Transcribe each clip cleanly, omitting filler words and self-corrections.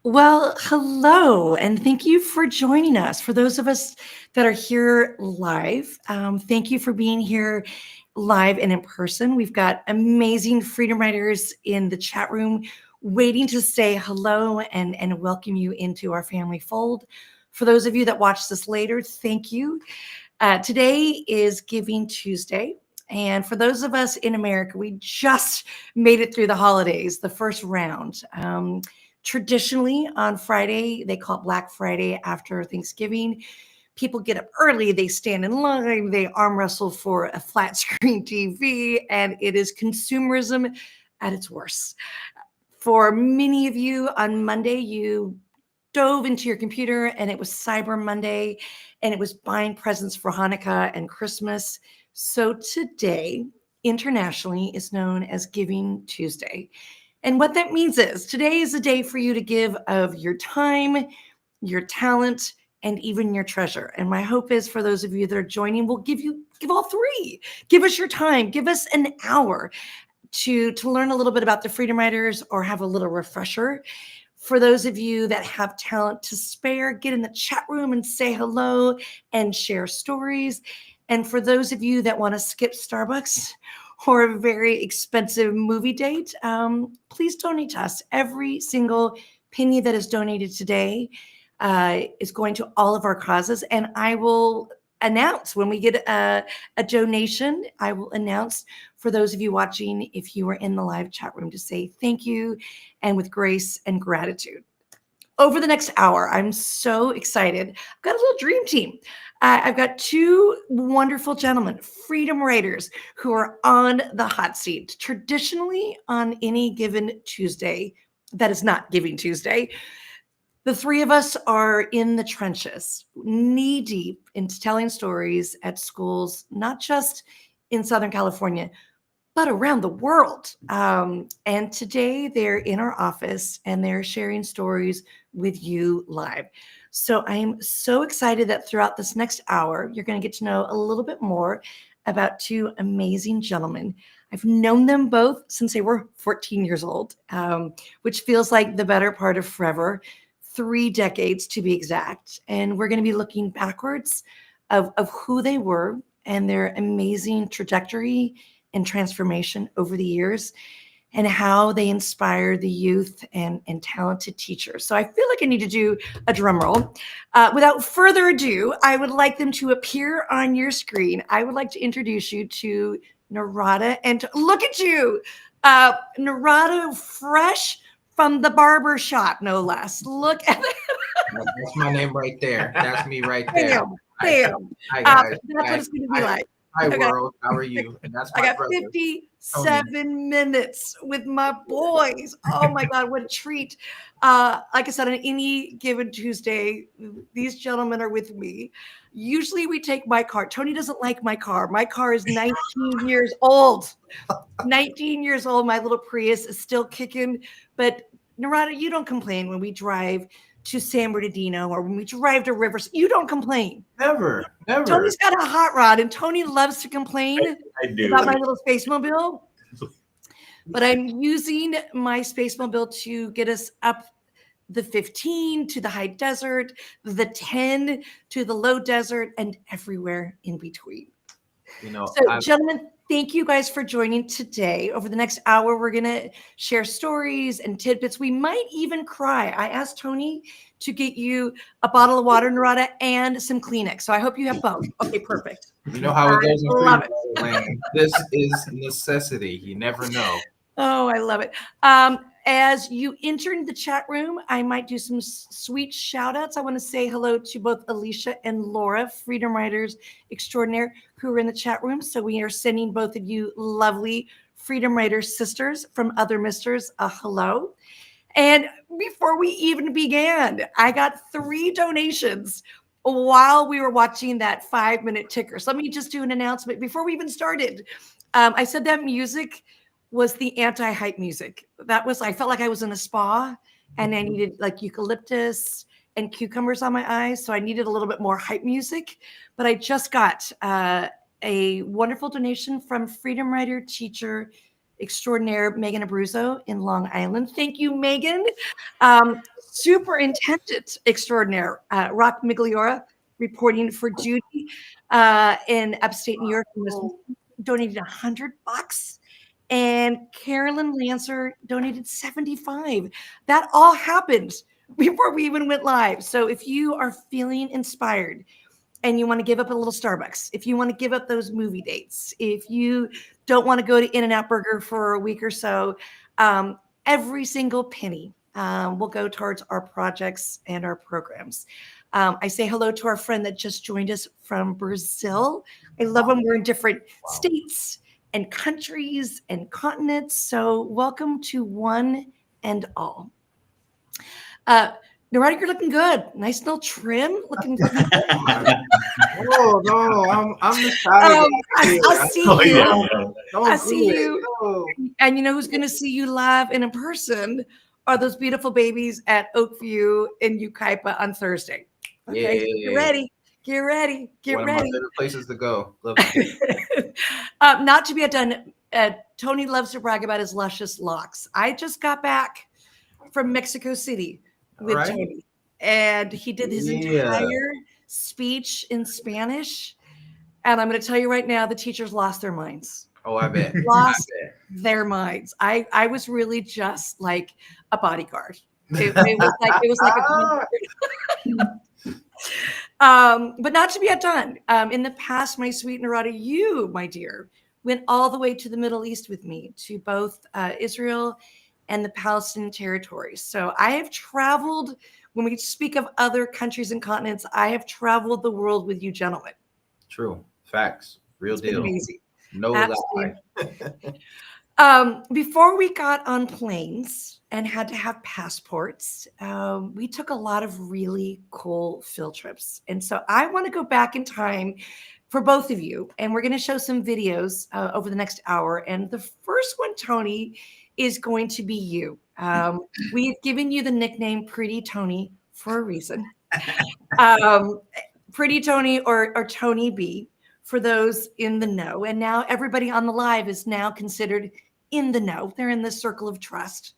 Well, hello, and thank you for joining us. For those of us that are here live, thank you for being here live and in person. We've got amazing freedom riders in the chat room waiting to say hello and welcome you into our family fold. For those of you that watch this later, thank you. Today is Giving Tuesday. And for those of us in America, we just made it through the holidays, the first round. Traditionally, on Friday, they call it Black Friday after Thanksgiving. People get up early, they stand in line, they arm wrestle for a flat screen TV, and it is consumerism at its worst. For many of you, on Monday, you dove into your computer and it was Cyber Monday and it was buying presents for Hanukkah and Christmas. So today, internationally, is known as Giving Tuesday. And what that means is today is a day for you to give of your time, your talent, and even your treasure. And my hope is for those of you that are joining, we'll give all three. Give us your time, give us an hour to learn a little bit about the Freedom Riders or have a little refresher. For those of you that have talent to spare, get in the chat room and say hello and share stories. And for those of you that want to skip Starbucks or a very expensive movie date, please donate to us. Every single penny that is donated today is going to all of our causes. And I will announce when we get a donation, I will announce for those of you watching, if you were in the live chat room, to say thank you and with grace and gratitude. Over the next hour, I'm so excited. I've got a little dream team. I've got two wonderful gentlemen, freedom riders, who are on the hot seat. Traditionally, on any given Tuesday, that is not Giving Tuesday, the three of us are in the trenches, knee deep into telling stories at schools, not just in Southern California, but around the world. And today they're in our office and they're sharing stories with you live. So I'm so excited that throughout this next hour, you're going to get to know a little bit more about two amazing gentlemen. I've known them both since they were 14 years old, which feels like the better part of forever, 3 decades to be exact. And we're going to be looking backwards of who they were and their amazing trajectory and transformation over the years and how they inspire the youth and talented teachers. So I feel like I need to do a drum roll. Without further ado, I would like them to appear on your screen. I would like to introduce you to Narada, and look at you, Narada, fresh from the barber shop, no less. Look at That's my name right there. That's me right there. bam, bam. Hi guys. That's what it's going to be Hi, like. hi Okay. world. How are you? And that's I my got brother. 57 minutes with my boys. Oh my God, what a treat. Like I said, on any given Tuesday, these gentlemen are with me. Usually we take my car. Tony doesn't like my car. My car is 19 years old. 19 years old. My little Prius is still kicking. But Narada, you don't complain when we drive to San Bernardino or when we drive to Rivers. You don't complain. Never. Tony's got a hot rod, and Tony loves to complain I do. about my little space mobile. But I'm using my space mobile to get us up the 15 to the high desert, the 10 to the low desert, and everywhere in between. So, gentlemen, thank you guys for joining today. Over the next hour, we're going to share stories and tidbits. We might even cry. I asked Tony to get you a bottle of water, Narada, and some Kleenex. So I hope you have both. Okay, perfect. You know how it goes in love free land. This is necessity. You never know. Oh, I love it. As you enter the chat room, I might do some sweet shout outs. I want to say hello to both Alicia and Laura, Freedom Riders Extraordinaire, who are in the chat room. So we are sending both of you lovely Freedom Riders sisters from Other Misters a hello. And before we even began, I got 3 donations while we were watching that 5-minute ticker. So let me just do an announcement before we even started. I said that music was the anti-hype music. That was, I felt like I was in a spa and I needed like eucalyptus and cucumbers on my eyes. So I needed a little bit more hype music. But I just got a wonderful donation from Freedom Rider teacher extraordinaire Megan Abruzzo in Long Island. Thank you, Megan. Superintendent extraordinaire Rock Migliora reporting for Judy in upstate New York, donated $100. And Carolyn Lancer donated 75. That all happened before we even went live. So if you are feeling inspired and you want to give up a little Starbucks, if you want to give up those movie dates, if you don't want to go to In-N-Out Burger for a week or so, every single penny will go towards our projects and our programs. I say hello to our friend that just joined us from Brazil. I love when we're in different states and countries and continents. So welcome to one and all. Narada, you're looking good. Nice little trim. Looking good. Oh no, I'm excited. I see you. Don't I see do it. you. No. And you know who's going to see you live and in person are those beautiful babies at Oakview in Yucaipa on Thursday. Okay, Yeah. get ready. Get ready. Get One ready. of my favorite places to go. Love it. Not to be outdone, Tony loves to brag about his luscious locks. I just got back from Mexico City with Right. Tony, and he did his Yeah. entire speech in Spanish. And I'm going to tell you right now, the teachers lost their minds. Oh, I bet. Lost I bet. their minds. I was really just like a bodyguard. It was like a but not to be outdone. In the past, my sweet Narada, you, my dear, went all the way to the Middle East with me, to both Israel and the Palestinian territories. So I have traveled, when we speak of other countries and continents, I have traveled the world with you gentlemen. True. Facts. Real It's been deal. amazing. No Absolutely. lie. Before we got on planes and had to have passports, we took a lot of really cool field trips. And so I want to go back in time for both of you, and we're going to show some videos over the next hour. And the first one, Tony, is going to be you. We've given you the nickname Pretty Tony for a reason. Pretty Tony or Tony B, for those in the know. And now everybody on the live is now considered in the know. They're in the circle of trust.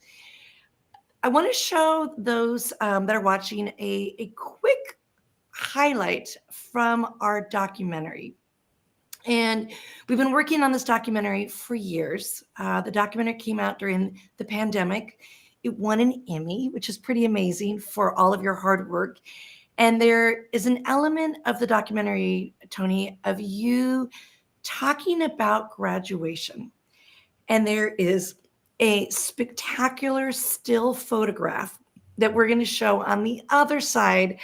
I want to show those that are watching a quick highlight from our documentary. And we've been working on this documentary for years. The documentary came out during the pandemic. It won an Emmy, which is pretty amazing for all of your hard work. And there is an element of the documentary, Tony, of you talking about graduation. And there is a spectacular still photograph that we're going to show on the other side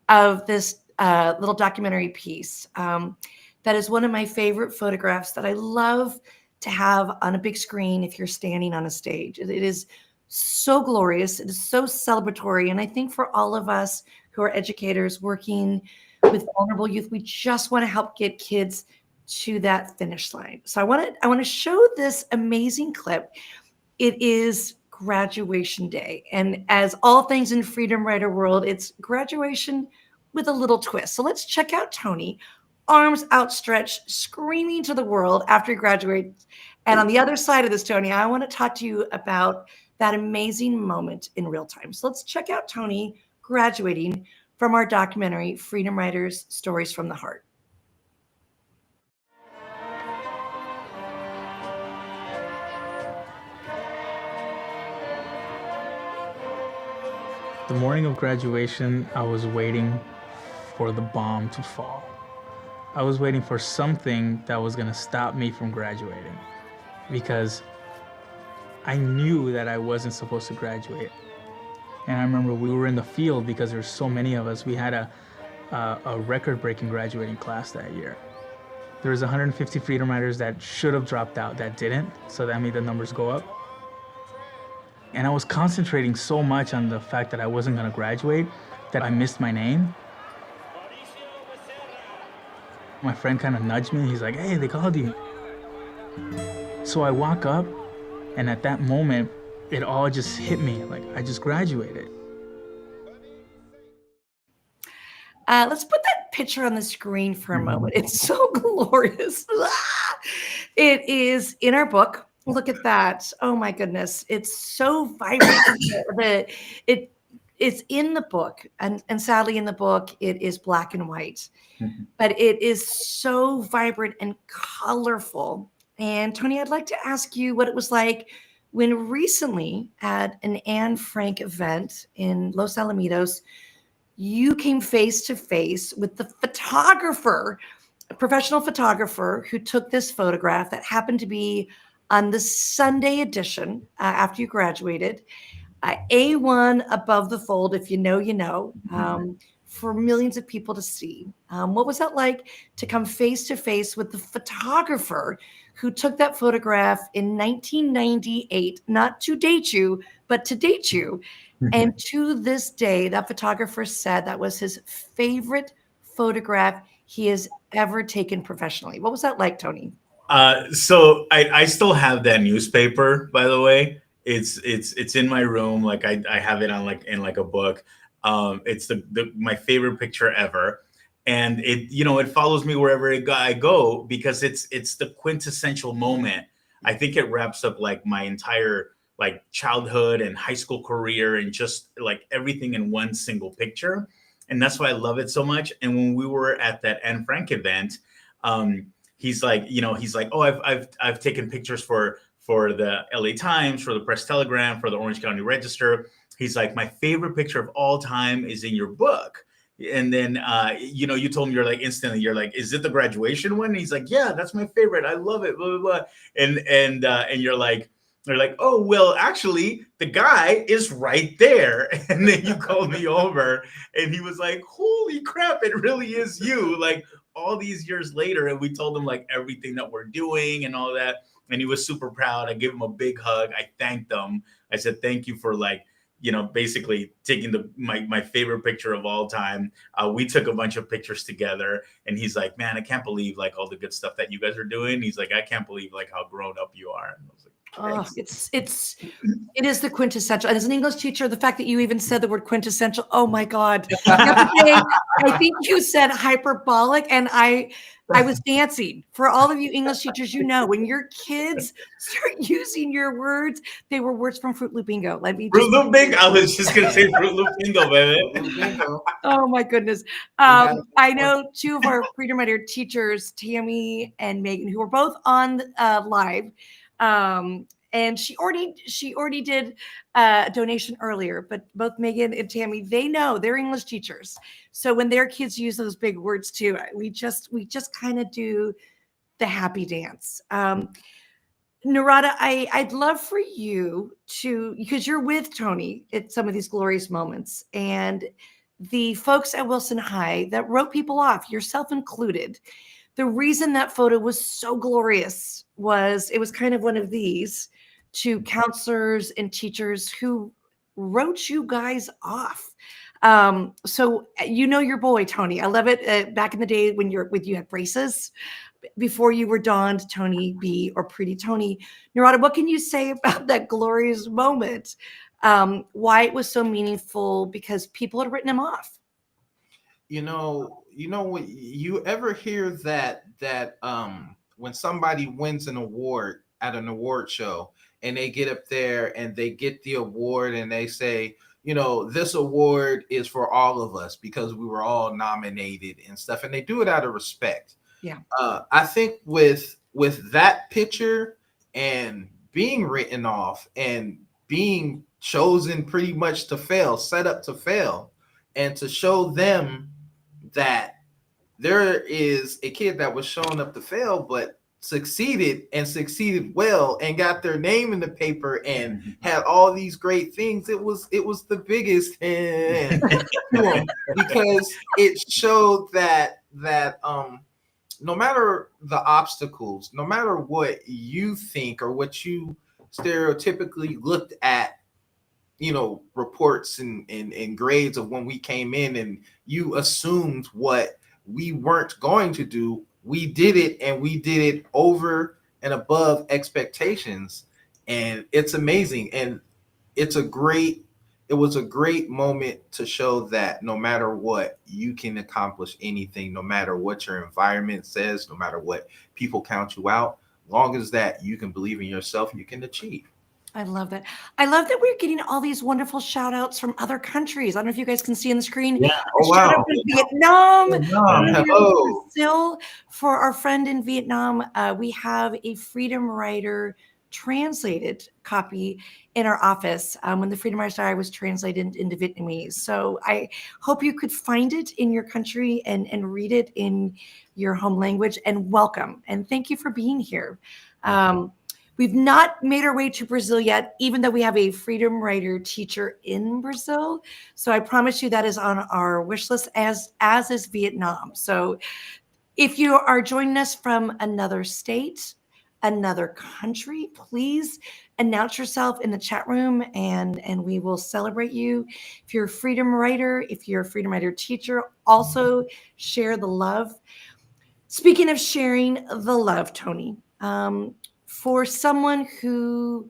of this little documentary piece. That is one of my favorite photographs that I love to have on a big screen if you're standing on a stage. It is so glorious. It is so celebratory. And I think for all of us who are educators working with vulnerable youth, we just want to help get kids to that finish line. So I want to show this amazing clip. It is graduation day. And as all things in Freedom Writer world, it's graduation with a little twist. So let's check out Tony, arms outstretched, screaming to the world after he graduates. And on the other side of this, Tony, I want to talk to you about that amazing moment in real time. So let's check out Tony graduating from our documentary, Freedom Writers: Stories from the Heart. The morning of graduation, I was waiting for the bomb to fall. I was waiting for something that was gonna stop me from graduating, because I knew that I wasn't supposed to graduate. And I remember we were in the field because there's so many of us. We had a record-breaking graduating class that year. There was 150 Freedom Writers that should have dropped out that didn't, so that made the numbers go up. And I was concentrating so much on the fact that I wasn't gonna graduate that I missed my name. My friend kind of nudged me. He's like, "Hey, they called you." So I walk up, and at that moment, it all just hit me, like I just graduated. Let's put that picture on the screen for a moment. It's so glorious. It is in our book, Look at that. Oh my goodness. It's so vibrant. It it's in the book, and sadly in the book it is black and white, but it is so vibrant and colorful. And Tony, I'd like to ask you what it was like when recently at an Anne Frank event in Los Alamitos, you came face to face with the photographer, a professional photographer who took this photograph that happened to be on the Sunday edition after you graduated. A1 above the fold, if you know, you know, for millions of people to see. What was that like to come face to face with the photographer who took that photograph in 1998, not to date you, but to date you? And to this day, that photographer said that was his favorite photograph he has ever taken professionally. What was that like, Tony? So I still have that newspaper, by the way. It's in my room. Like I have it on like in like a book. It's the my favorite picture ever. And it follows me wherever I go because it's the quintessential moment. I think it wraps up like my entire like childhood and high school career and just like everything in one single picture. And that's why I love it so much. And when we were at that Anne Frank event, he's like, oh, I've taken pictures for the LA Times, for the Press Telegram, for the Orange County Register. He's like, my favorite picture of all time is in your book. And then, you told me, you're like, is it the graduation one? And he's like, yeah, that's my favorite. I love it. Blah, blah, blah. And they're like, oh, well, actually, the guy is right there. And then you called me over and he was like, holy crap, it really is you. Like all these years later. And we told him like everything that we're doing and all that. And he was super proud. I gave him a big hug. I thanked him. I said, thank you for basically taking my favorite picture of all time. We took a bunch of pictures together and he's like, man, I can't believe like all the good stuff that you guys are doing. He's like, I can't believe like how grown up you are. And I was like, oh, it is the quintessential. And as an English teacher, the fact that you even said the word quintessential, oh my God. I think you said hyperbolic and I was dancing. For all of you English teachers, when your kids start using your words, they were words from Fruit Loop Bingo. Fruit Loop Bingo. I was just going to say Fruit Loop Bingo, baby. Oh my goodness. I know two of our Freedom Writer teachers, Tammy and Megan, who were both on live. And she already did a donation earlier, but both Megan and Tammy, they're English teachers. So when their kids use those big words too, we just kind of do the happy dance. Narada, I'd love for you to, because you're with Tony at some of these glorious moments, and the folks at Wilson High that wrote people off, yourself included. The reason that photo was so glorious was it was kind of one of these to counselors and teachers who wrote you guys off. So your boy, Tony. I love it. Back in the day when you had braces, before you were donned Tony B or Pretty Tony. Narada, what can you say about that glorious moment? Why it was so meaningful? Because people had written him off. When you ever hear that when somebody wins an award at an award show and they get up there and they get the award and they say, this award is for all of us because we were all nominated and stuff, and they do it out of respect. Yeah. I think with that picture and being written off and being chosen pretty much to fail, set up to fail, and to show them that there is a kid that was showing up to fail, but succeeded well and got their name in the paper and had all these great things. It was the biggest because it showed that no matter the obstacles, no matter what you think or what you stereotypically looked at, reports and grades of when we came in and you assumed what we weren't going to do, we did it, and we did it over and above expectations. And it's amazing. And it was a great moment to show that no matter what, you can accomplish anything, no matter what your environment says, no matter what people count you out. long as that you can believe in yourself, you can achieve. I love that. I love that we're getting all these wonderful shout outs from other countries. I don't know if you guys can see on the screen. Yeah. Oh, Shout wow. out to Vietnam. Vietnam, hello. Brazil. For our friend in Vietnam, we have a Freedom Writer translated copy in our office when the Freedom Writer's Diary was translated into Vietnamese. So I hope you could find it in your country and read it in your home language. And welcome. And thank you for being here. We've not made our way to Brazil yet, even though we have a Freedom Writer teacher in Brazil. So I promise you that is on our wish list, as is Vietnam. So if you are joining us from another state, another country, please announce yourself in the chat room and we will celebrate you. If you're a Freedom Writer, if you're a Freedom Writer teacher, also share the love. Speaking of sharing the love, Tony, for someone who,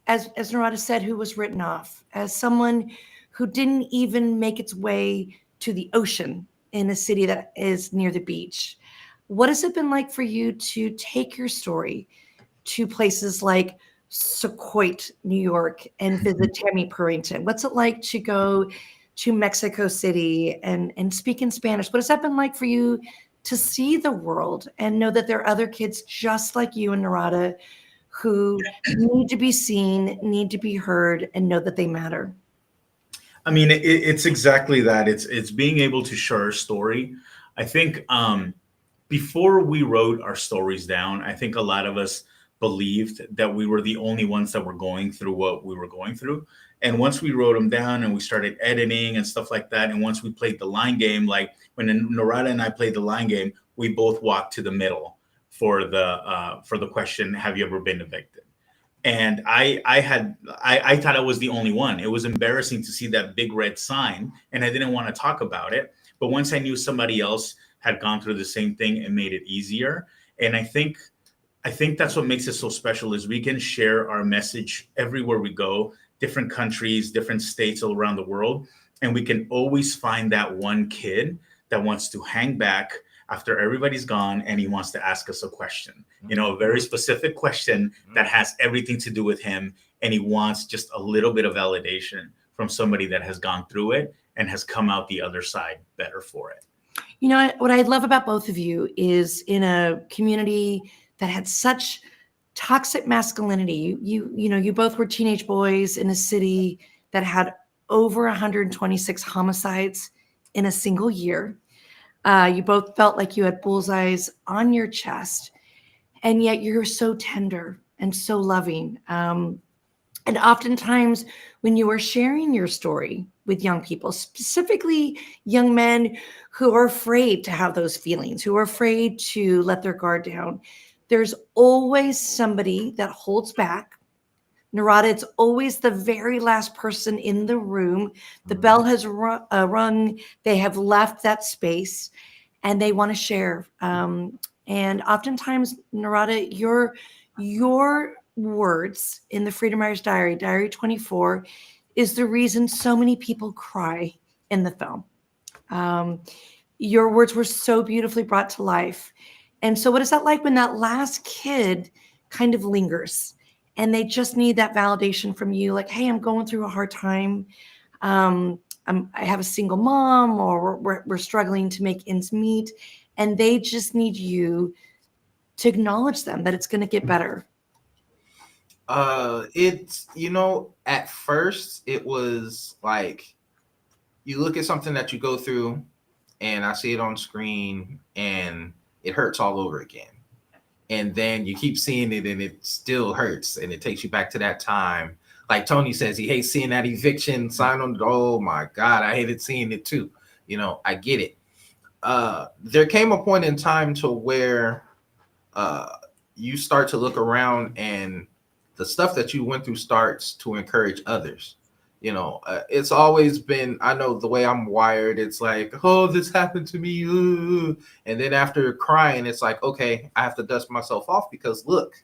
as Narada said, who was written off, as someone who didn't even make its way to the ocean in a city that is near the beach, what has it been like for you to take your story to places like Sequoia, New York, and visit Tammy Purrington? What's it like to go to Mexico City and speak in Spanish? What has that been like for you to see the world and know that there are other kids just like you and Narada who need to be seen, need to be heard, and know that they matter? I mean, it's exactly that. It's being able to share our story. I think before we wrote our stories down, I think a lot of us believed that we were the only ones that were going through what we were going through. And once we wrote them down and we started editing and stuff like that, and once we played the line game, like when Narada and I played the line game, we both walked to the middle for the question, have you ever been evicted? And I thought I was the only one. It was embarrassing to see that big red sign, and I didn't want to talk about it. But once I knew somebody else had gone through the same thing, it made it easier. And I think that's what makes it so special, is we can share our message everywhere we go, different countries, different states all around the world. And we can always find that one kid that wants to hang back after everybody's gone and he wants to ask us a question, a very specific question that has everything to do with him. And he wants just a little bit of validation from somebody that has gone through it and has come out the other side better for it. You know, what I love about both of you is in a community that had such toxic masculinity. You both were teenage boys in a city that had over 126 homicides in a single year. You both felt like you had bullseyes on your chest, and yet you're so tender and so loving. And oftentimes when you are sharing your story with young people, specifically young men who are afraid to have those feelings, who are afraid to let their guard down, there's always somebody that holds back. Narada, it's always the very last person in the room. The bell has rung. They have left that space and they want to share. And oftentimes, Narada, your words in the Freedom Writer's Diary, Diary 24, is the reason so many people cry in the film. Your words were so beautifully brought to life. And so what is that like when that last kid kind of lingers and they just need that validation from you? Like, hey, I'm going through a hard time. I have a single mom, or we're struggling to make ends meet. And they just need you to acknowledge them, that it's going to get better. It's, at first it was like, you look at something that you go through and I see it on screen and it hurts all over again. And then you keep seeing it and it still hurts. And it takes you back to that time. Like Tony says, he hates seeing that eviction sign on the door. Oh my God, I hated seeing it too. I get it. There came a point in time to where you start to look around and the stuff that you went through starts to encourage others. It's always been, I know the way I'm wired, it's like, oh, this happened to me. And then after crying, it's like, okay, I have to dust myself off because look,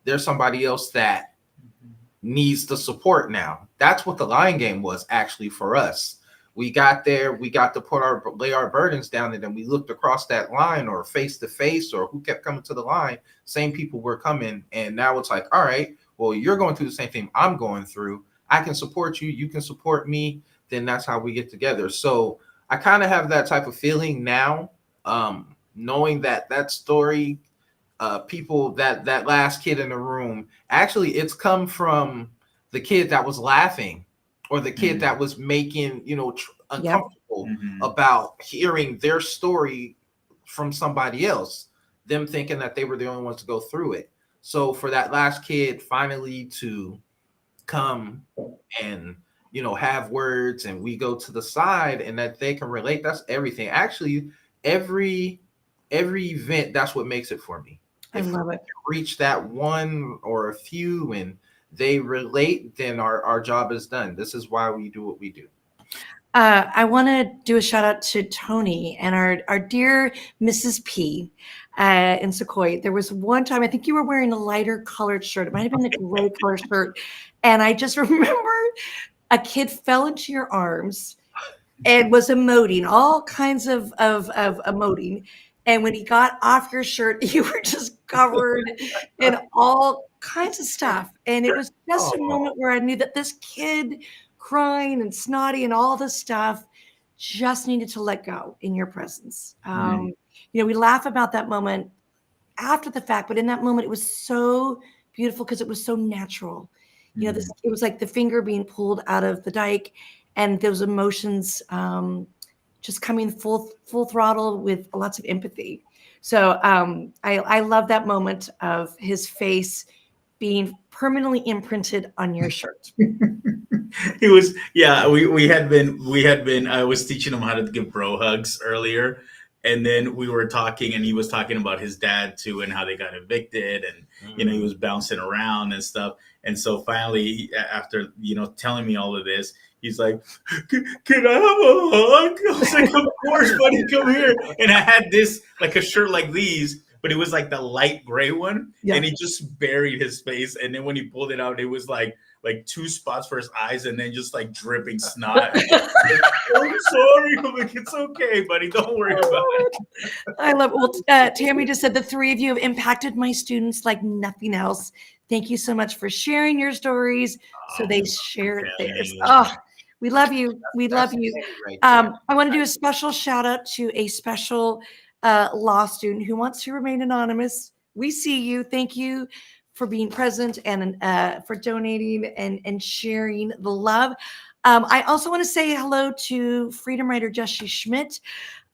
there's somebody else that needs the support now. That's what the line game was actually for us. we got there, we got to lay our burdens down, and then we looked across that line or face to face, or who kept coming to the line, same people were coming. And now it's like, all right, well, you're going through the same thing I'm going through. I can support you, you can support me. Then that's how we get together. So I kind of have that type of feeling now, knowing that story, people, that last kid in the room, actually it's come from the kid that was laughing, or the kid that was making, uncomfortable about hearing their story from somebody else, them thinking that they were the only ones to go through it. So for that last kid finally to come and, have words, and we go to the side, and that they can relate, that's everything. Actually, every event, that's what makes it for me. I love it. Reach that one or a few and they relate, then our job is done. This is why we do what we do. I want to do a shout out to Tony and our dear Mrs. P in Sequoia. There was one time, I think you were wearing a lighter colored shirt. It might have been the gray color shirt. And I just remember a kid fell into your arms and was emoting, all kinds of emoting. And when he got off your shirt, you were just covered in all kinds of stuff. And it was just a moment where I knew that this kid crying and snotty and all this stuff just needed to let go in your presence. We laugh about that moment after the fact, but in that moment, it was so beautiful because it was so natural. It was like the finger being pulled out of the dike, and those emotions just coming full throttle with lots of empathy. So I love that moment of his face being permanently imprinted on your shirt. He was, we had been, I was teaching him how to give bro hugs earlier. And then we were talking, and he was talking about his dad too, and how they got evicted, and, he was bouncing around and stuff. And so finally, after, telling me all of this, he's like, can I have a hug? I was like, of course, buddy, come here. And I had this, like a shirt like these, but it was like the light gray one. Yeah. And he just buried his face. And then when he pulled it out, it was like 2 spots for his eyes, and then just like dripping snot. I'm sorry. I'm like, it's okay, buddy. Don't worry about it. I love it. Well, Tammy just said the 3 of you have impacted my students like nothing else. Thank you so much for sharing your stories so they share theirs. Oh, we love you. We love you. Right, I want to do a special shout out to a special law student who wants to remain anonymous. We see you. Thank you for being present and for donating and sharing the love. I also want to say hello to freedom writer Jesse Schmidt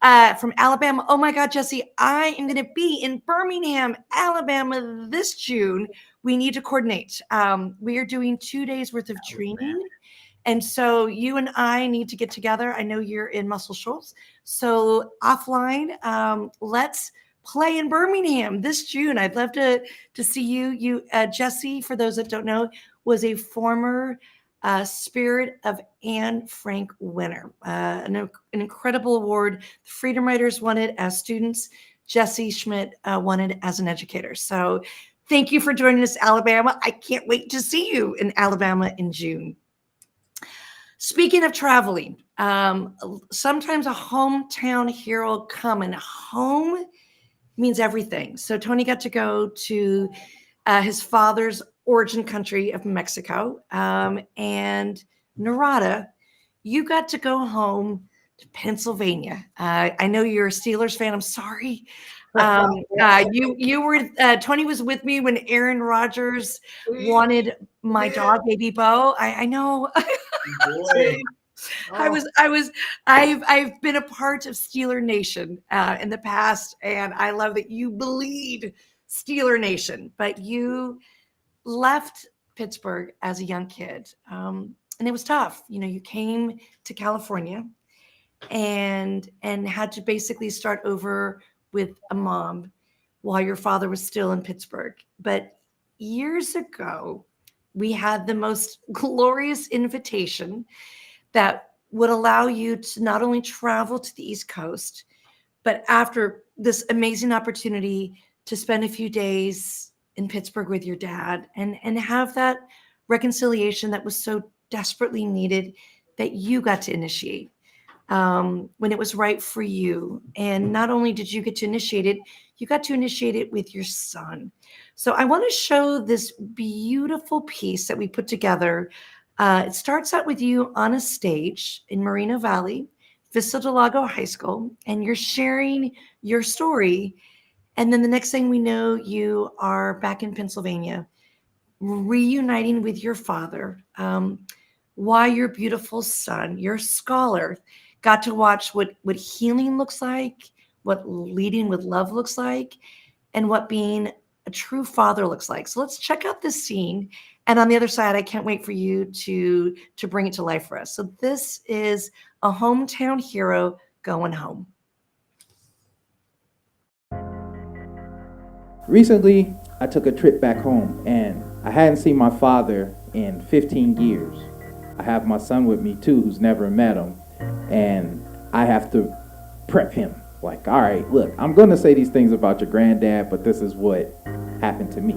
from Alabama. Oh my God, Jesse, I am going to be in Birmingham, Alabama this June. We need to coordinate. We are doing 2 days worth of training. And so you and I need to get together. I know you're in Muscle Shoals. So offline, let's play in Birmingham this June. I'd love to see you. Jesse, for those that don't know, was a former Spirit of Anne Frank winner, an incredible award. The Freedom Writers won it as students. Jesse Schmidt won it as an educator. So thank you for joining us, Alabama. I can't wait to see you in Alabama in June. Speaking of traveling, sometimes a hometown hero coming home means everything. So Tony got to go to his father's origin country of Mexico, and Narada, you got to go home to Pennsylvania. I know you're a Steelers fan. I'm sorry. You were Tony was with me when Aaron Rodgers wanted my dog, Baby Bo. I know. Boy. I've been a part of Steeler Nation in the past, and I love that you bleed Steeler Nation, but you left Pittsburgh as a young kid. And it was tough. You came to California and had to basically start over with a mom while your father was still in Pittsburgh. But years ago, we had the most glorious invitation that would allow you to not only travel to the East Coast, but after this amazing opportunity to spend a few days in Pittsburgh with your dad and have that reconciliation that was so desperately needed that you got to initiate. when it was right for you. And not only did you get to initiate it, you got to initiate it with your son. So I want to show this beautiful piece that we put together. It starts out with you on a stage in Moreno Valley, Vista del Lago High School, and you're sharing your story. And then the next thing we know, you are back in Pennsylvania, reuniting with your father. Why your beautiful son, your scholar, got to watch what healing looks like, what leading with love looks like, and what being a true father looks like. So let's check out this scene. And on the other side, I can't wait for you to bring it to life for us. So this is a hometown hero going home. Recently, I took a trip back home and I hadn't seen my father in 15 years. I have my son with me too, who's never met him, and I have to prep him. Like, all right, look, I'm going to say these things about your granddad, but this is what happened to me.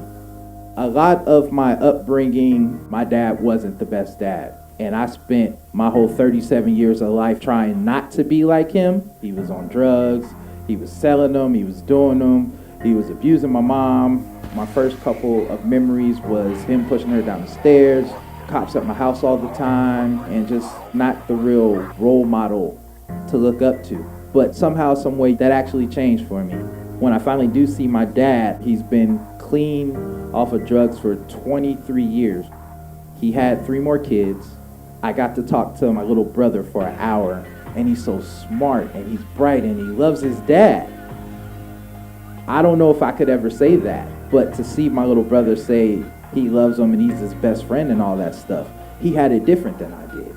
A lot of my upbringing, my dad wasn't the best dad. And I spent my whole 37 years of life trying not to be like him. He was on drugs, he was selling them, he was doing them, he was abusing my mom. My first couple of memories was him pushing her down the stairs, cops at my house all the time, and just not the real role model to look up to. But somehow, some way, that actually changed for me. When I finally do see my dad, he's been clean off of drugs for 23 years. He had 3 more kids. I got to talk to my little brother for an hour, and he's so smart, and he's bright, and he loves his dad. I don't know if I could ever say that, but to see my little brother say he loves him and he's his best friend and all that stuff, he had it different than I did.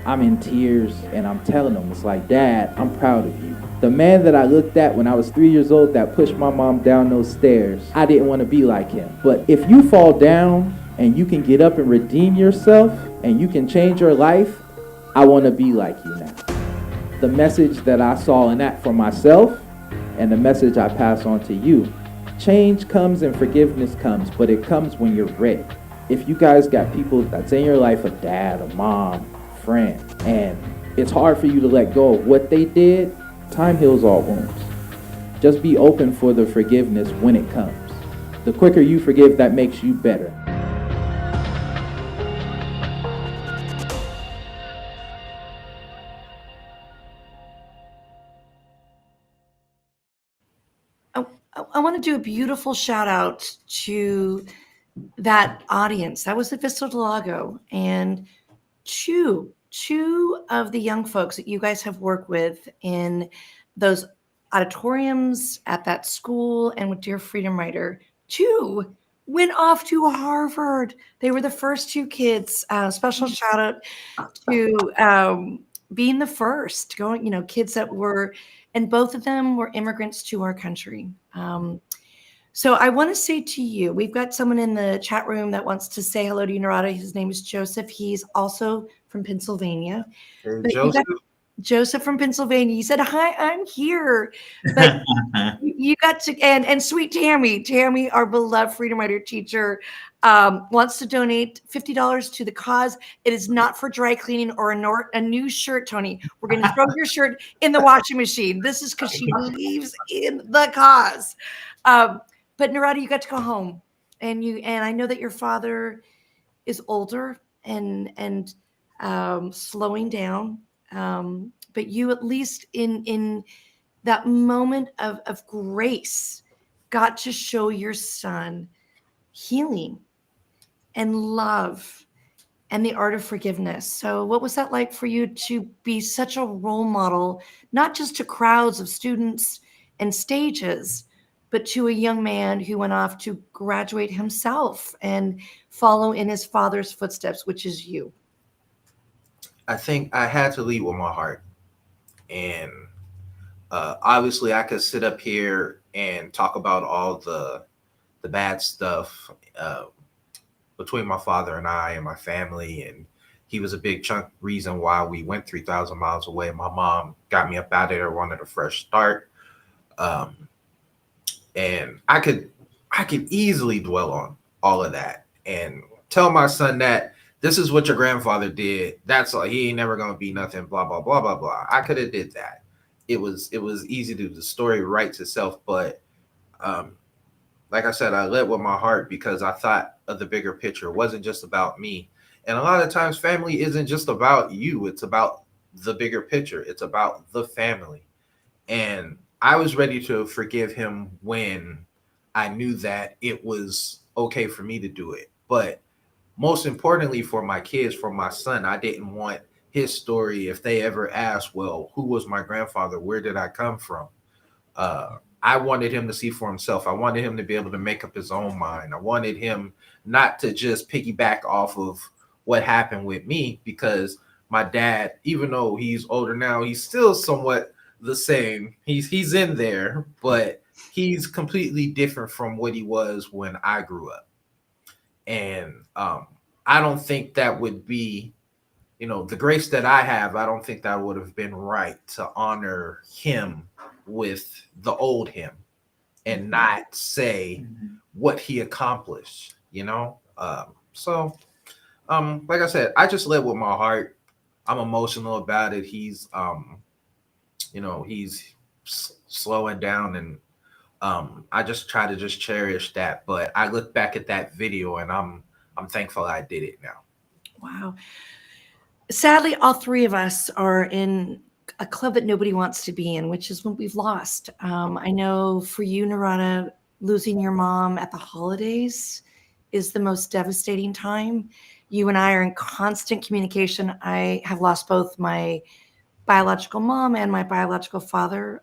I'm in tears, and I'm telling him, it's like, Dad, I'm proud of you. The man that I looked at when I was 3 years old that pushed my mom down those stairs, I didn't want to be like him. But if you fall down and you can get up and redeem yourself and you can change your life, I want to be like you now. The message that I saw in that for myself and the message I pass on to you, change comes and forgiveness comes, but it comes when you're ready. If you guys got people that's in your life, a dad, a mom, friend, and it's hard for you to let go of what they did, time heals all wounds. Just be open for the forgiveness when it comes. The quicker you forgive, that makes you better. I want to do a beautiful shout out to that audience. That was the Vista del Lago, and two of the young folks that you guys have worked with in those auditoriums at that school and with Dear Freedom Writer, 2 went off to Harvard. They were the first 2 kids. Special shout out to being the first, going, kids that were, and both of them were immigrants to our country. So I want to say to you, we've got someone in the chat room that wants to say hello to you, Narada. His name is Joseph. He's also from Pennsylvania. Joseph. Joseph from Pennsylvania. He said, hi, I'm here. But you got to, and sweet Tammy, our beloved Freedom Writer teacher, wants to donate $50 to the cause. It is not for dry cleaning or a new shirt, Tony. We're going to throw your shirt in the washing machine. This is because she believes in the cause. But Narada, you got to go home, and I know that your father is older and slowing down. But you, at least in that moment of grace, got to show your son healing and love and the art of forgiveness. So what was that like for you to be such a role model, not just to crowds of students and stages, but to a young man who went off to graduate himself and follow in his father's footsteps, which is you? I think I had to lead with my heart. And obviously I could sit up here and talk about all the bad stuff between my father and I and my family. And he was a big chunk reason why we went 3,000 miles away. My mom got me up out of there, wanted a fresh start. And I could easily dwell on all of that and tell my son that this is what your grandfather did. That's all. He ain't never gonna be nothing. Blah blah blah blah blah. I could have did that. It was easy to, the story writes itself. But um, like I said, I led with my heart because I thought of the bigger picture. It wasn't just about me. And a lot of times, family isn't just about you. It's about the bigger picture. It's about the family. And I was ready to forgive him when I knew that it was okay for me to do it. But most importantly, for my kids, for my son, I didn't want his story. If they ever asked, well, who was my grandfather? Where did I come from? I wanted him to see for himself. I wanted him to be able to make up his own mind. I wanted him not to just piggyback off of what happened with me, because my dad, even though he's older now, he's still somewhat the same. He's in there, but he's completely different from what he was when I grew up. And I don't think that would be, the grace that I have. I don't think that would have been right to honor him with the old him and not say what he accomplished, so like I said, I just led with my heart. I'm emotional about it. He's he's slowing down, and I just try to just cherish that. But I look back at that video and I'm thankful I did it now. Wow. Sadly, all three of us are in a club that nobody wants to be in, which is when we've lost. I know for you, Narada, losing your mom at the holidays is the most devastating time. You and I are in constant communication. I have lost both my biological mom and my biological father.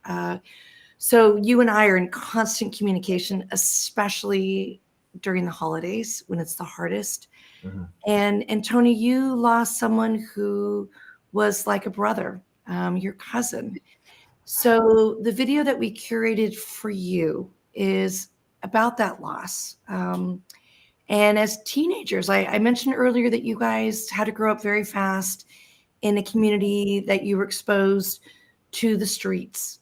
So you and I are in constant communication, especially during the holidays when it's the hardest. Mm-hmm. And Tony, you lost someone who was like a brother, your cousin. So the video that we curated for you is about that loss. And as teenagers, I mentioned earlier that you guys had to grow up very fast in a community that you were exposed to the streets.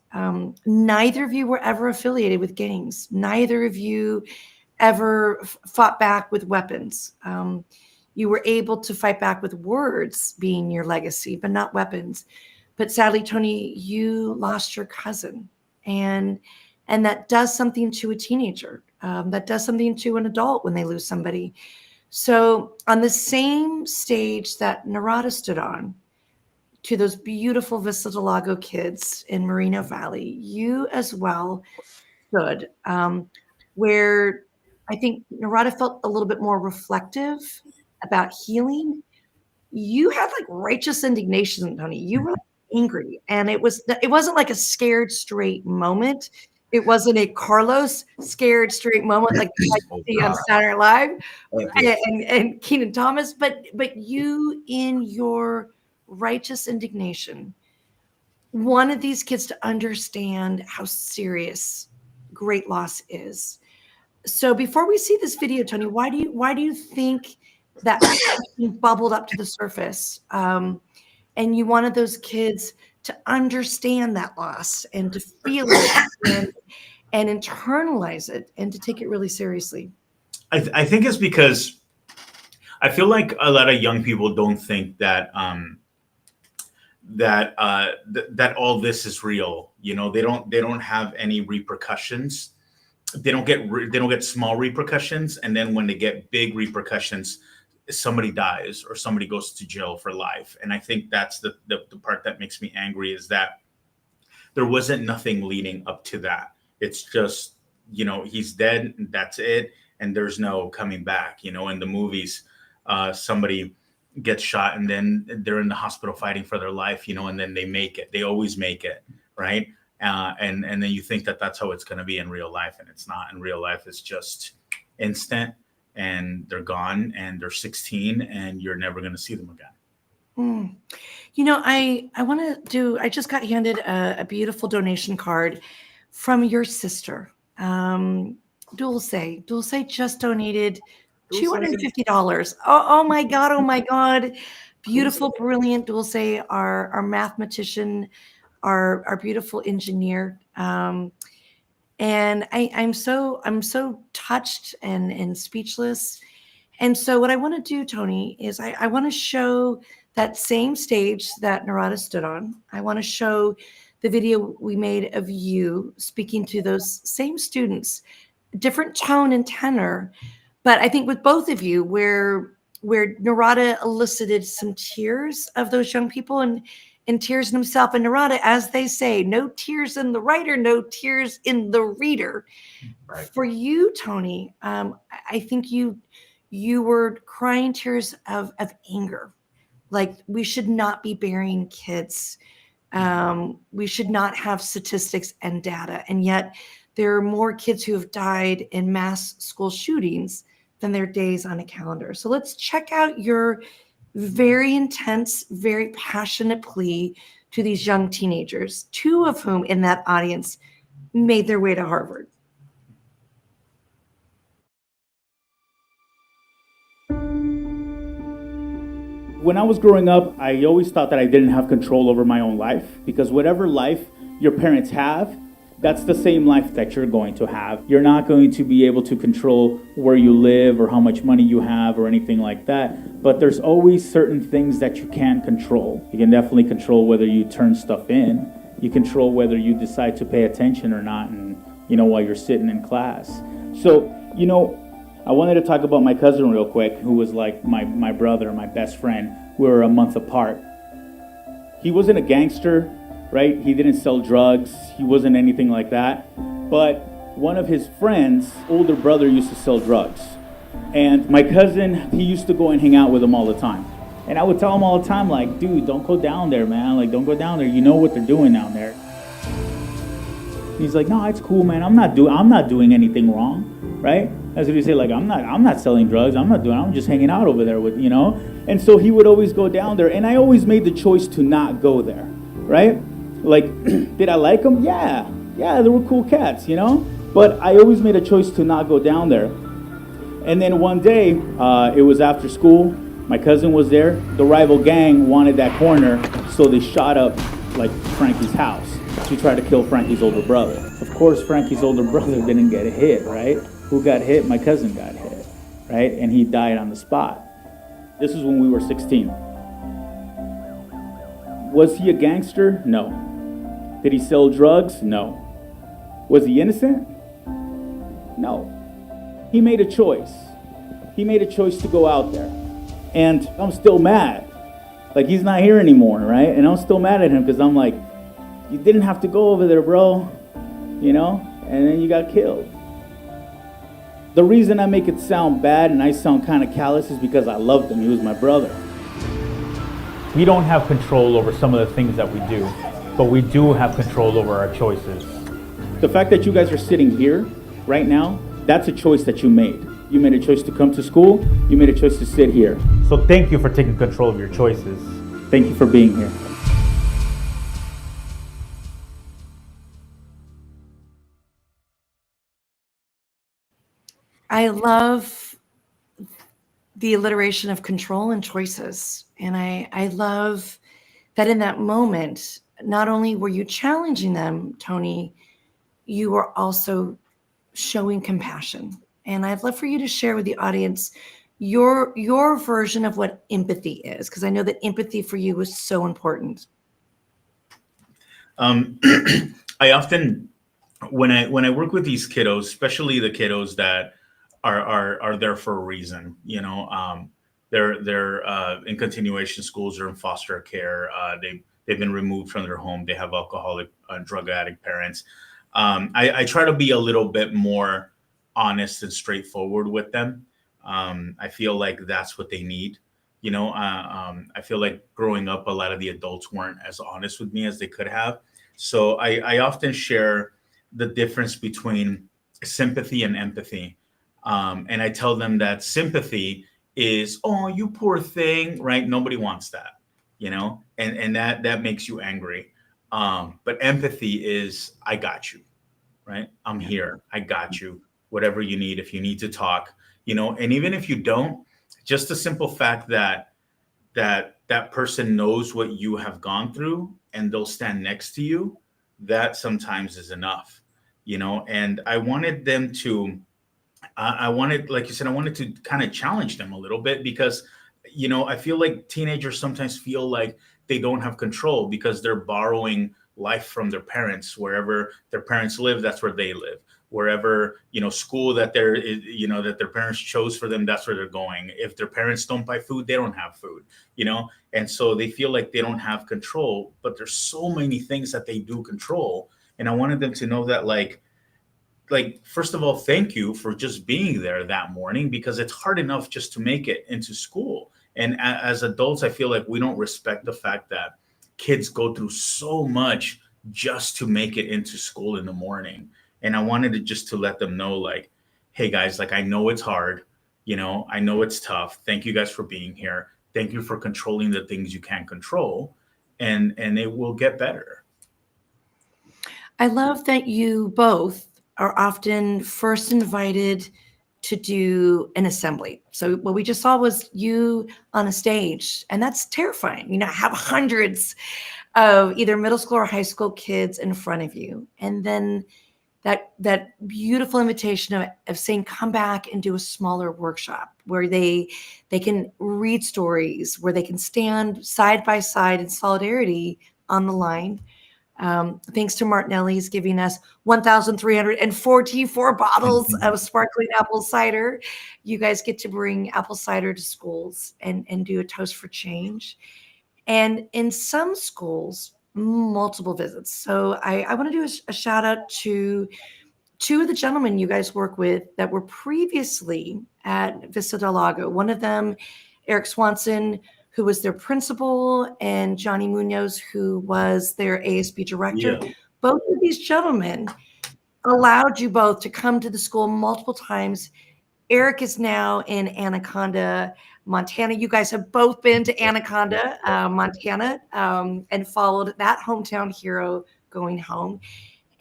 Neither of you were ever affiliated with gangs. Neither of you ever fought back with weapons. You were able to fight back with words being your legacy, but not weapons. But sadly, Tony, you lost your cousin, and that does something to a teenager. That does something to an adult when they lose somebody. So on the same stage that Narada stood on, to those beautiful Vista del Lago kids in Moreno Valley, you as well stood, where I think Narada felt a little bit more reflective about healing. You had like righteous indignation, Tony. You were angry, and it wasn't like a scared straight moment. It wasn't a Carlos scared straight moment like you see on Saturday Night Live and Keenan Thomas, but you, in your righteous indignation, wanted these kids to understand how serious great loss is. So before we see this video, Tony, why do you think that bubbled up to the surface, and you wanted those kids to understand that loss and to feel it and internalize it and to take it really seriously? I think it's because I feel like a lot of young people don't think that that all this is real. They don't have any repercussions. They don't get small repercussions, and then when they get big repercussions, somebody dies or somebody goes to jail for life. And I think that's the part that makes me angry, is that there wasn't nothing leading up to that. It's just, he's dead, and that's it, and there's no coming back. In the movies, somebody gets shot and then they're in the hospital fighting for their life, and then they make it. They always make it, right? And then you think that that's how it's going to be in real life, and it's not. In real life, it's just instant, and they're gone, and they're 16, and you're never going to see them again. I just got handed a beautiful donation card from your sister, Dulce. Dulce just donated $250. Oh my God. Beautiful, brilliant Dulce, our mathematician, our beautiful engineer. And I'm so touched and speechless. And so what I want to do, Tony, is I want to show that same stage that Narada stood on. I want to show the video we made of you speaking to those same students, different tone and tenor. But I think with both of you, where Narada elicited some tears of those young people and tears in himself. And Narada, as they say, no tears in the writer, no tears in the reader. Right. For you, Tony, I think you were crying tears of anger. Like, we should not be burying kids. We should not have statistics and data. And yet there are more kids who have died in mass school shootings than their days on a calendar. So let's check out your very intense, very passionate plea to these young teenagers, two of whom in that audience made their way to Harvard. When I was growing up, I always thought that I didn't have control over my own life, because whatever life your parents have, that's the same life that you're going to have. You're not going to be able to control where you live or how much money you have or anything like that. But there's always certain things that you can control. You can definitely control whether you turn stuff in. You control whether you decide to pay attention or not, and while you're sitting in class. So, I wanted to talk about my cousin real quick, who was like my brother, my best friend. We were a month apart. He wasn't a gangster, right? He didn't sell drugs. He wasn't anything like that. But one of his friends' older brother used to sell drugs. And my cousin, he used to go and hang out with him all the time. And I would tell him all the time, like, dude, don't go down there, man. Like, don't go down there. You know what they're doing down there. He's like, no, it's cool, man. I'm not doing anything wrong, right? As if you say, like, I'm not selling drugs. I'm just hanging out over there with, And so he would always go down there, and I always made the choice to not go there, right? Like, did I like them? Yeah, they were cool cats, But I always made a choice to not go down there. And then one day, it was after school. My cousin was there. The rival gang wanted that corner, so they shot up, like, Frankie's house to try to kill Frankie's older brother. Of course, Frankie's older brother didn't get hit, right? Who got hit? My cousin got hit, right? And he died on the spot. This is when we were 16. Was he a gangster? No. Did he sell drugs? No. Was he innocent? No. He made a choice. He made a choice to go out there. And I'm still mad. Like, he's not here anymore, right? And I'm still mad at him because I'm like, you didn't have to go over there, bro. And then you got killed. The reason I make it sound bad and I sound kind of callous is because I loved him. He was my brother. We don't have control over some of the things that we do, but we do have control over our choices. The fact that you guys are sitting here right now, that's a choice that you made. You made a choice to come to school. You made a choice to sit here. So thank you for taking control of your choices. Thank you for being here. I love the alliteration of control and choices. And I love that in that moment, not only were you challenging them, Tony, you were also showing compassion. And I'd love for you to share with the audience your version of what empathy is, because I know that empathy for you was so important. I often, when I work with these kiddos, especially the kiddos that are there for a reason, they're in continuation schools or in foster care. They've been removed from their home. They have alcoholic, drug addict parents. I try to be a little bit more honest and straightforward with them. I feel like that's what they need. I feel like growing up, a lot of the adults weren't as honest with me as they could have. So I often share the difference between sympathy and empathy. And I tell them that sympathy is, oh, you poor thing, right? Nobody wants that, and that makes you angry. But empathy is, I got you, right? I'm here. I got you. Whatever you need, if you need to talk, and even if you don't, just the simple fact that person knows what you have gone through and they'll stand next to you, that sometimes is enough, and I wanted them to I wanted, like you said, I wanted to kind of challenge them a little bit because, I feel like teenagers sometimes feel like they don't have control because they're borrowing life from their parents. Wherever their parents live, that's where they live. Wherever, school that that their parents chose for them, that's where they're going. If their parents don't buy food, they don't have food, and so they feel like they don't have control, but there's so many things that they do control. And I wanted them to know that, like first of all, thank you for just being there that morning, because it's hard enough just to make it into school. And as adults, I feel like we don't respect the fact that kids go through so much just to make it into school in the morning. And I wanted to just to let them know, like, hey guys, like, I know it's hard, I know it's tough. Thank you guys for being here. Thank you for controlling the things you can't control, and it will get better. I love that you both are often first invited to do an assembly. So what we just saw was you on a stage, and that's terrifying. Have hundreds of either middle school or high school kids in front of you, and then that beautiful invitation of saying, come back and do a smaller workshop where they can read stories, where they can stand side by side in solidarity on the line. Thanks to Martinelli's giving us 1,344 bottles of sparkling apple cider. You guys get to bring apple cider to schools and do a toast for change. And in some schools, multiple visits. So I want to do a shout out to two of the gentlemen you guys work with that were previously at Vista Del Lago. One of them, Eric Swanson, who was their principal, and Johnny Munoz, who was their ASB director. Yeah. Both of these gentlemen allowed you both to come to the school multiple times. Eric is now in Anaconda, Montana. You guys have both been to Anaconda, Montana, and followed that hometown hero going home.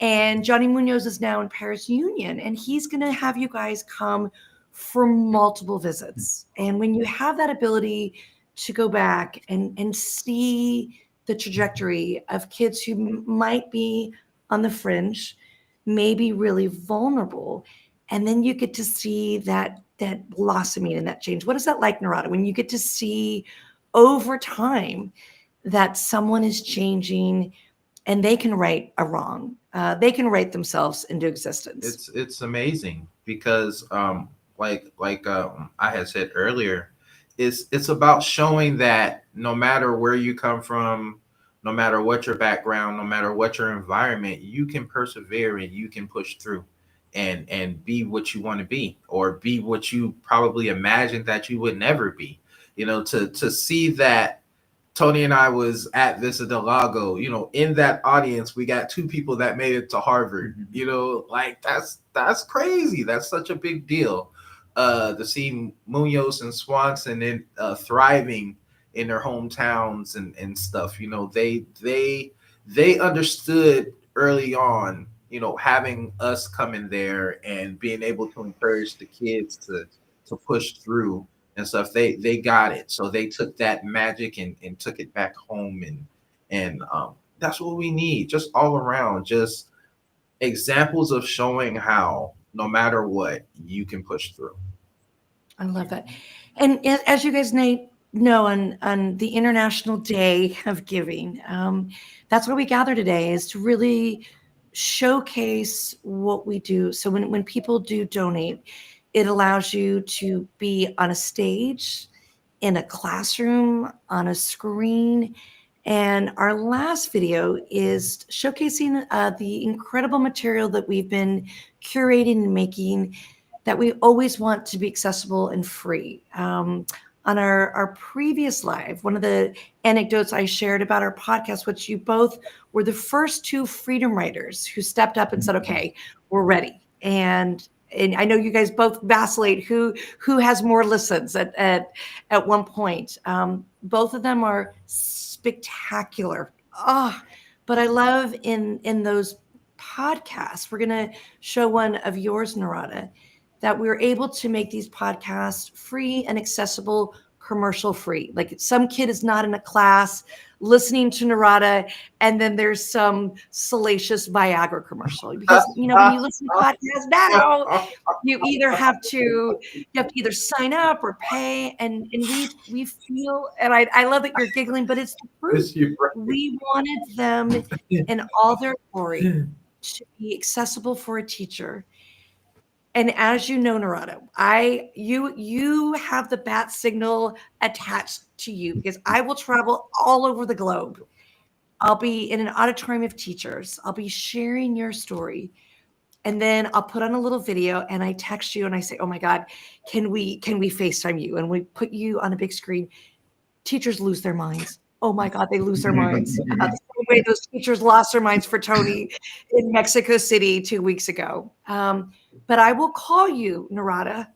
And Johnny Munoz is now in Paris Union, and he's going to have you guys come for multiple visits. And when you have that ability to go back and see the trajectory of kids who might be on the fringe, maybe really vulnerable, and then you get to see that blossoming and that change. What is that like, Narada, when you get to see over time that someone is changing and they can right a wrong? They can right themselves into existence. It's amazing because like I had said earlier, it's about showing that no matter where you come from, no matter what your background, no matter what your environment, you can persevere and you can push through and be what you want to be, or be what you probably imagined that you would never be. To see that Tony and I was at Vista Del Lago, in that audience, we got two people that made it to Harvard, like that's crazy. That's such a big deal. To see Munoz and Swanson thriving in their hometowns and stuff, they understood early on, having us come in there and being able to encourage the kids to push through and stuff. They got it. So they took that magic and took it back home, and that's what we need, just all around, just examples of showing how no matter what, you can push through. I love that. And as you guys know, on the International Day of Giving, that's why we gather today, is to really showcase what we do. So when people do donate, it allows you to be on a stage, in a classroom, on a screen. And our last video is showcasing the incredible material that we've been curating and making, that we always want to be accessible and free. On our previous live, one of the anecdotes I shared about our podcast, which you both were the first two freedom writers who stepped up and said, okay, we're ready. And I know you guys both vacillate who has more listens at one point. Both of them are spectacular. But I love in those podcasts, we're gonna show one of yours, Narada, that we're able to make these podcasts free and accessible commercial free. Like some kid is not in a class listening to Narada, and then there's some salacious Viagra commercial. Because when you listen to podcasts now, you have to either sign up or pay, and we feel, and I love that you're giggling, but it's the truth. We wanted them in all their glory to be accessible for a teacher. And as you know, Narada, you have the bat signal attached to you, because I will travel all over the globe. I'll be in an auditorium of teachers. I'll be sharing your story. And then I'll put on a little video and I text you and I say, oh my God, can we FaceTime you? And we put you on a big screen. Teachers lose their minds. Oh my God, they lose their minds. The same way those teachers lost their minds for Tony in Mexico City 2 weeks ago. But I will call you, Narada,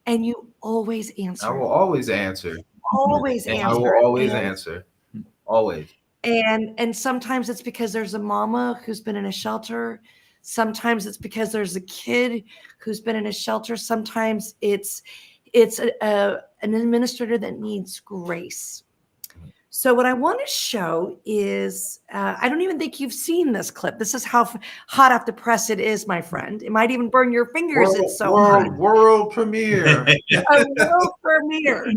and you always answer. I will always answer. Always And answer. I will always answer. Always. And sometimes it's because there's a mama who's been in a shelter. Sometimes it's because there's a kid who's been in a shelter. Sometimes it's an administrator that needs grace. So what I want to show is, I don't even think you've seen this clip. This is how hot off the press it is, my friend. It might even burn your fingers. It's so hot. World premiere. A world premiere.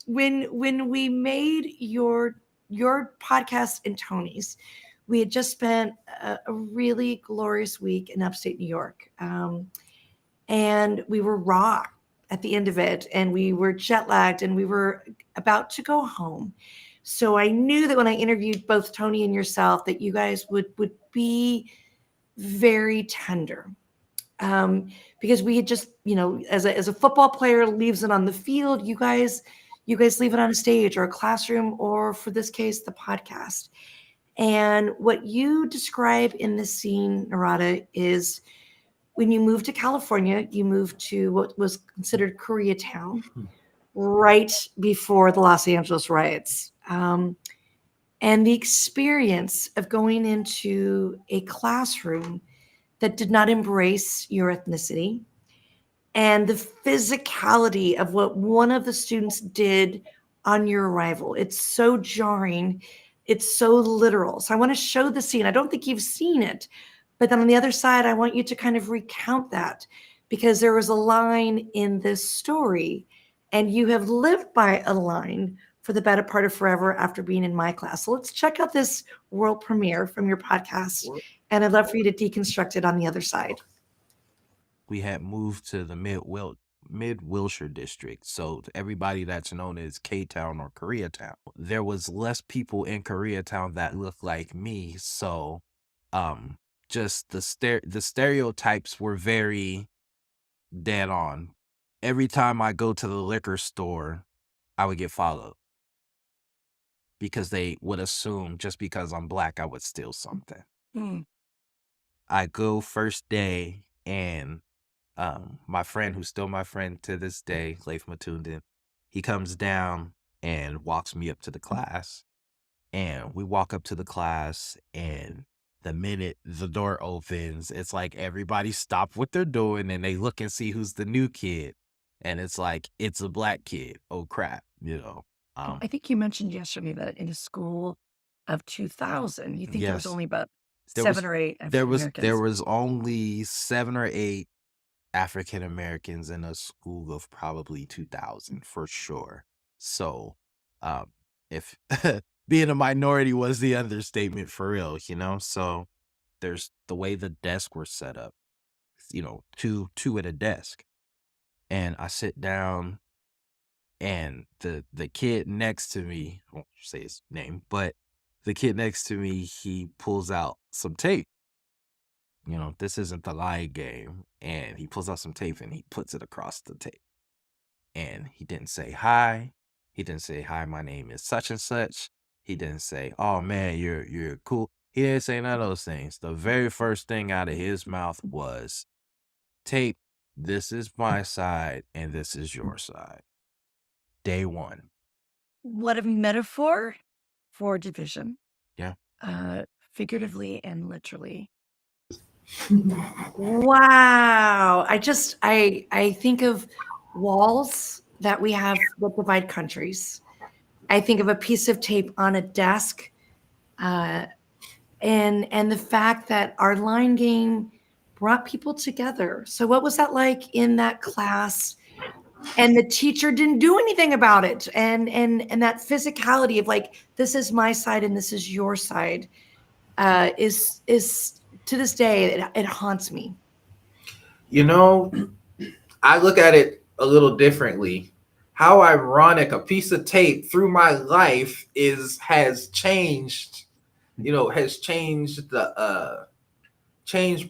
When we made your podcast and Tony's, we had just spent a really glorious week in upstate New York. And we were raw at the end of it, and we were jet lagged, and we were about to go home. So I knew that when I interviewed both Tony and yourself, that you guys would be very tender. Because we had just, as a football player leaves it on the field, you guys leave it on a stage or a classroom, or for this case, the podcast. And what you describe in this scene, Narada, is when you moved to California, you moved to what was considered Koreatown right before the Los Angeles riots. And the experience of going into a classroom that did not embrace your ethnicity, and the physicality of what one of the students did on your arrival. It's so jarring. It's so literal. So I want to show the scene. I don't think you've seen it, but then on the other side, I want you to kind of recount that, because there was a line in this story, and you have lived by a line for the better part of forever after being in my class. So let's check out this world premiere from your podcast, and I'd love for you to deconstruct it on the other side. We had moved to the Mid-Wilshire district, so everybody that's known as K-Town or Koreatown. There was less people in Koreatown that looked like me, so just the stereotypes were very dead on. Every time I go to the liquor store, I would get followed, because they would assume just because I'm black, I would steal something. I go first day, and my friend, who's still my friend to this day, Leif Matundin, he comes down and walks me up to the class. And we walk up to the class, and the minute the door opens, it's like everybody stop what they're doing and they look and see who's the new kid. And it's like, it's a black kid. Oh, crap, I think you mentioned yesterday that in a school of 2,000, you think there was Yes. only about There 7 was- or 8 There African-Americans. was only 7 or 8 African Americans in a school of probably 2,000 for sure. So, if being a minority was the understatement for real, So there's the way the desks were set up, two at a desk, and I sit down, and the kid next to me, I won't say his name, but the kid next to me, he pulls out some tape. This isn't the Lion Game. And he pulls out some tape and he puts it across the tape. And he didn't say hi. He didn't say, hi, my name is such and such. He didn't say, oh man, you're cool. He didn't say none of those things. The very first thing out of his mouth was, tape, this is my side and this is your side. Day one. What a metaphor for division. Yeah. Figuratively and literally. Wow. I think of walls that we have that divide countries. I think of a piece of tape on a desk, and the fact that our line game brought people together. So what was that like in that class? And the teacher didn't do anything about it. And that physicality of like, this is my side and this is your side, is to this day, it haunts me. You know, I look at it a little differently. How ironic a piece of tape through my life has changed, has changed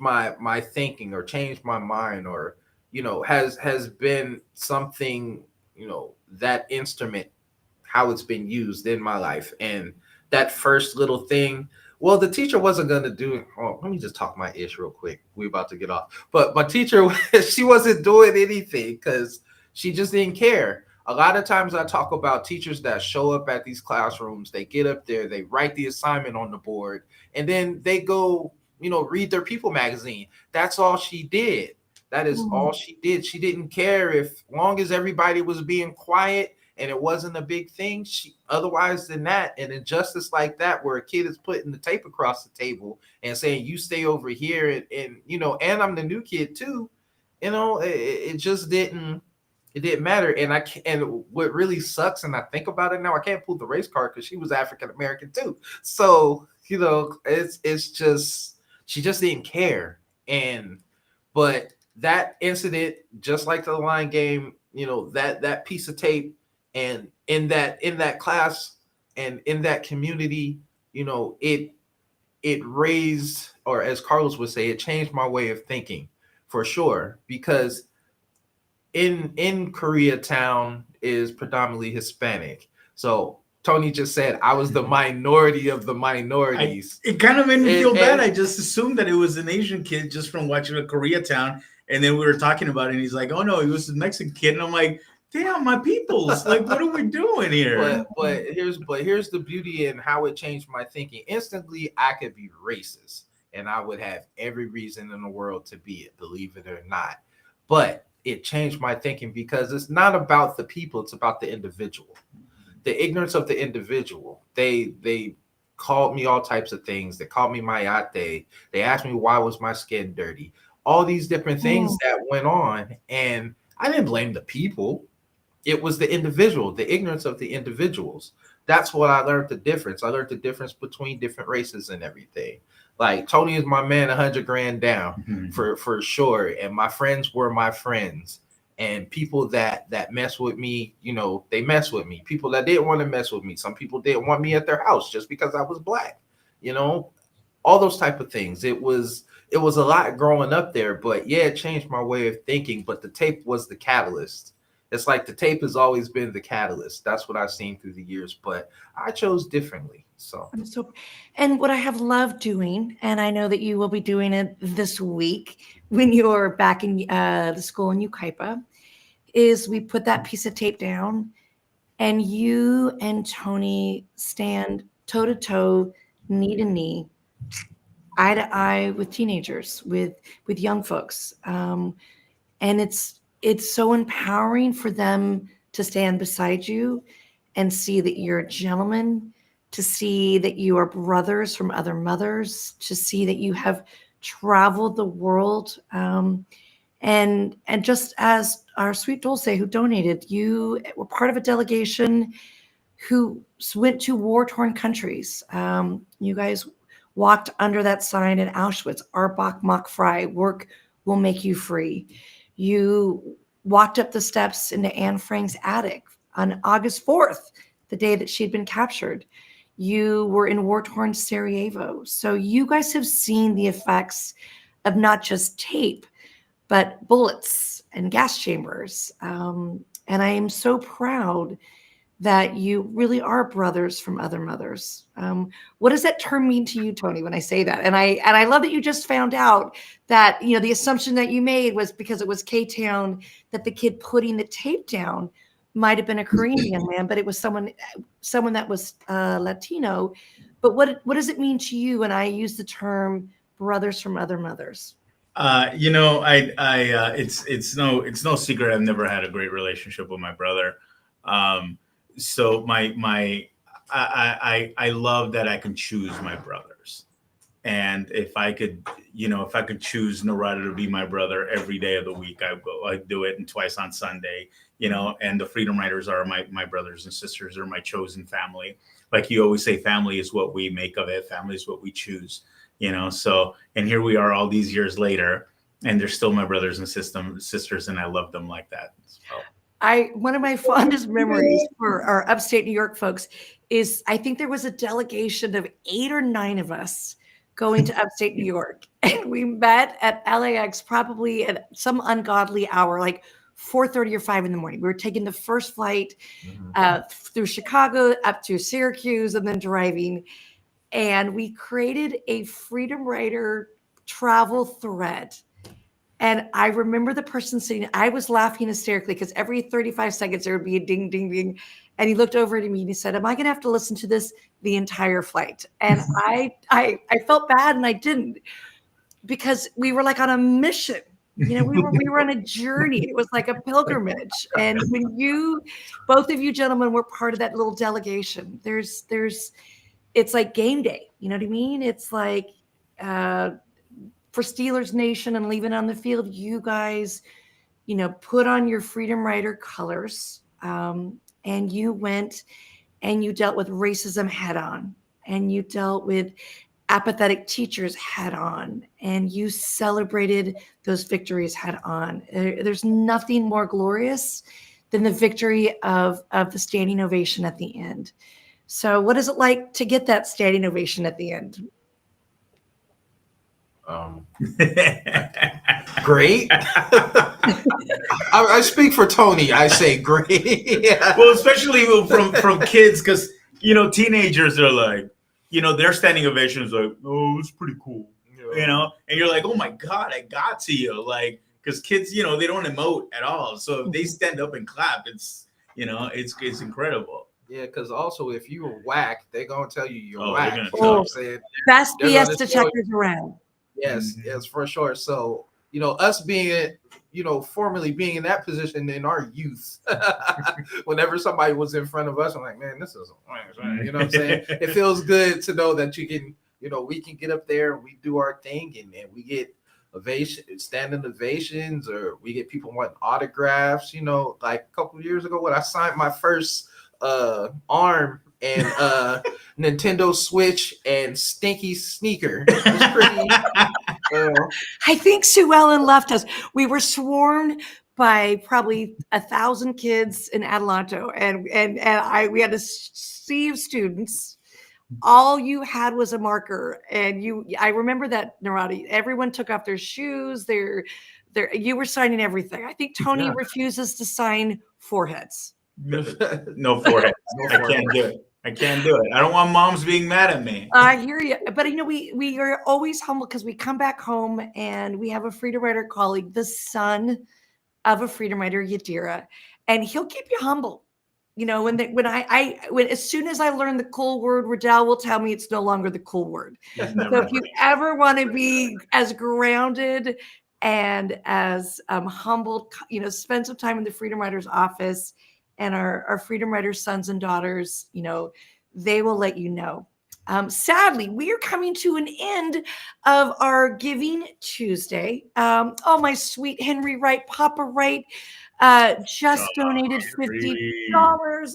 my thinking, or changed my mind, or has been something, that instrument, how it's been used in my life. And that first little thing, well, the teacher wasn't going to do it. Oh, let me just talk my ish real quick. We're about to get off. But my teacher, she wasn't doing anything because she just didn't care. A lot of times I talk about teachers that show up at these classrooms, they get up there, they write the assignment on the board, and then they go, read their People magazine. That's all she did. That is all she did. She didn't care if, long as everybody was being quiet and it wasn't a big thing. Otherwise than that, an injustice like that, where a kid is putting the tape across the table and saying, you stay over here, and I'm the new kid too, it just didn't matter. And what really sucks, and I think about it now, I can't pull the race card because she was African American too. So, it's just, she just didn't care. But that incident, just like the line game, that piece of tape, and in that class and in that community, it raised, or as Carlos would say, it changed my way of thinking for sure. Because in Koreatown is predominantly Hispanic. So Tony just said I was the minority of the minorities. It kind of made me feel bad. I just assumed that it was an Asian kid just from watching a Koreatown. And then we were talking about it, and he's like, oh no, he was a Mexican kid. And I'm like, damn, my peoples, like, what are we doing here? But here's the beauty in how it changed my thinking. Instantly, I could be racist, and I would have every reason in the world to be it, believe it or not. But it changed my thinking because it's not about the people, it's about the individual. The ignorance of the individual. They called me all types of things. They called me mayate. They asked me why was my skin dirty. All these different things that went on, and I didn't blame the people. It was the individual, the ignorance of the individuals. That's what I learned the difference. I learned the difference between different races and everything. Like, Tony is my man, 100 grand down, for sure. And my friends were my friends. And people that mess with me, they mess with me. People that didn't want to mess with me. Some people didn't want me at their house just because I was black. All those type of things. It was a lot growing up there, but yeah, it changed my way of thinking. But the tape was the catalyst. It's like the tape has always been the catalyst. That's what I've seen through the years, but I chose differently. And what I have loved doing, and I know that you will be doing it this week when you're back in the school in Yucaipa, is we put that piece of tape down, and you and Tony stand toe to toe, knee to knee, eye to eye with teenagers, with young folks, and it's so empowering for them to stand beside you and see that you're a gentleman, to see that you are brothers from other mothers, to see that you have traveled the world. And just as our sweet Dulce, who donated, you were part of a delegation who went to war-torn countries. You guys walked under that sign at Auschwitz, Arbach macht frei, work will make you free. You walked up the steps into Anne Frank's attic on August 4th, the day that she'd been captured. You were in war-torn Sarajevo. So you guys have seen the effects of not just tape, but bullets and gas chambers. And I am so proud that you really are brothers from other mothers. What does that term mean to you, Tony, when I say that? And I love that you just found out that, the assumption that you made was because it was K-Town, that the kid putting the tape down might have been a Korean young man, but it was someone that was Latino. But what does it mean to you when I use the term brothers from other mothers? It's no secret I've never had a great relationship with my brother. Um, so I love that I can choose my brothers. And if I could choose Narada to be my brother every day of the week, I'd do it, and twice on Sunday, and the Freedom Riders are my brothers and sisters, are my chosen family. Like you always say, family is what we make of it. Family is what we choose, so, and here we are all these years later, and they're still my brothers and sisters, and I love them like that. So. One of my fondest memories for our upstate New York folks is I think there was a delegation of 8 or 9 of us going to upstate New York, and we met at LAX probably at some ungodly hour, like 4:30 or 5 in the morning. We were taking the first flight through Chicago up to Syracuse and then driving, and we created a Freedom Rider travel thread. And I remember the person sitting, I was laughing hysterically because every 35 seconds there would be a ding, ding, ding. And he looked over at me and he said, am I going to have to listen to this the entire flight? And I felt bad, and I didn't, because we were like on a mission. We were on a journey. It was like a pilgrimage. And when both of you gentlemen were part of that little delegation, it's like game day. You know what I mean? It's like, for Steelers Nation and leaving on the field, you guys, put on your Freedom Rider colors, and you went and you dealt with racism head on, and you dealt with apathetic teachers head on, and you celebrated those victories head on. There's nothing more glorious than the victory of the standing ovation at the end. So what is it like to get that standing ovation at the end? Great. I speak for Tony. I say great. Well, especially from kids, because teenagers are like, their standing ovation is like, oh, it's pretty cool, and you're like, oh my god, I got to you, like, because kids, they don't emote at all, so if they stand up and clap, it's it's incredible. Yeah, because also if you were whack, they're gonna tell you you're they're whack. gonna You know what I'm saying? Best They're BS gonna detectors around. Yes, yes, for sure. So, us being, formerly being in that position in our youth, whenever somebody was in front of us, I'm like, man, this is, you know what I'm saying? It feels good to know that you can, we can get up there and we do our thing, and we get standing ovations, or we get people wanting autographs, like a couple of years ago when I signed my first ARM and Nintendo Switch and Stinky Sneaker. It was pretty. I think Sue Ellen left us. We were swarmed by probably 1,000 kids in Adelanto, and we had a sea of students. All you had was a marker, and I remember that, Narada. Everyone took off their shoes. You were signing everything. I think Tony refuses to sign foreheads. No forehead. I can't do it. I don't want moms being mad at me. I hear you. But we are always humble because we come back home and we have a Freedom Rider colleague, the son of a Freedom Rider, Yadira, and he'll keep you humble. When as soon as I learn the cool word, Riddell will tell me it's no longer the cool word. So if you ever want to be as grounded and as humbled, spend some time in the Freedom Riders office. And our Freedom Rider sons and daughters, they will let you know. Sadly, we are coming to an end of our Giving Tuesday. My sweet Henry Wright, Papa Wright, just donated $50.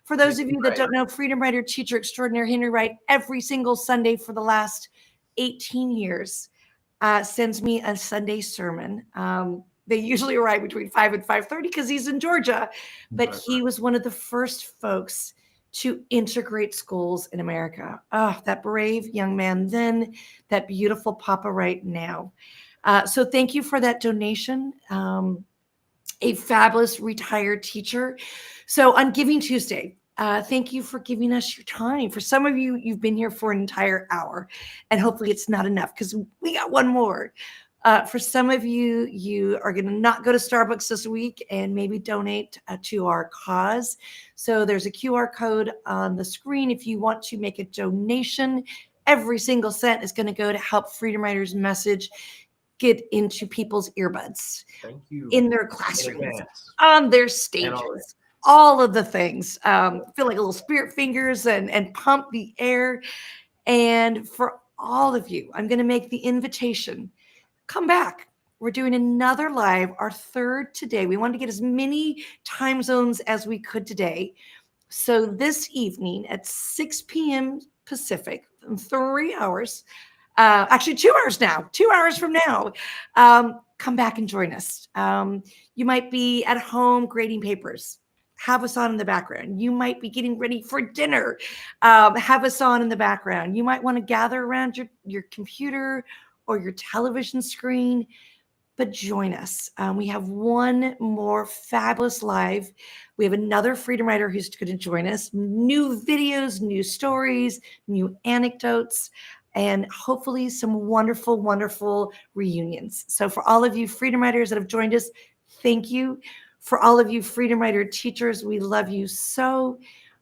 For those of you that don't know, Freedom Rider teacher extraordinaire Henry Wright, every single Sunday for the last 18 years, sends me a Sunday sermon. They usually arrive between 5 and 5:30 because he's in Georgia. But he was one of the first folks to integrate schools in America. That brave young man then, that beautiful Papa Wright now. So thank you for that donation. A fabulous retired teacher. So on Giving Tuesday, thank you for giving us your time. For some of you, you've been here for an entire hour, and hopefully it's not enough because we got one more. For some of you, you are going to not go to Starbucks this week and maybe donate to our cause. So there's a QR code on the screen. If you want to make a donation, every single cent is going to go to help Freedom Riders' message get into people's earbuds, Thank you. in their In classrooms, advance. on their And all that. stages, all of the things. Feel like little spirit fingers and pump the air. And for all of you, I'm going to make the invitation. Come back. We're doing another live, our third today. We wanted to get as many time zones as we could today. So this evening at 6 p.m. Pacific, in 3 hours, actually 2 hours now, 2 hours from now, come back and join us. You might be at home grading papers. Have us on in the background. You might be getting ready for dinner. Have us on in the background. You might want to gather around your computer or your television screen, but join us. We have one more fabulous live. We have another Freedom Writer who's going to join us. New videos, new stories, new anecdotes, and hopefully some wonderful, wonderful reunions. So for all of you Freedom Writers that have joined us, thank you. For all of you Freedom Writer teachers, we love you so.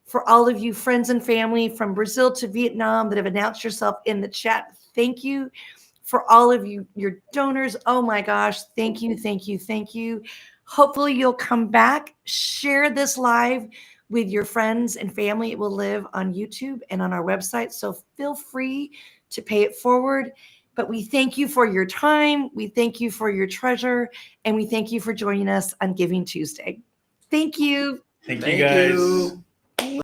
For all of you friends and family from Brazil to Vietnam that have announced yourself in the chat, thank you. For all of you, your donors, oh my gosh, thank you, thank you, thank you. Hopefully you'll come back, share this live with your friends and family. It will live on YouTube and on our website, so feel free to pay it forward. But we thank you for your time, we thank you for your treasure, and we thank you for joining us on Giving Tuesday. Thank you. Thank you, guys. you.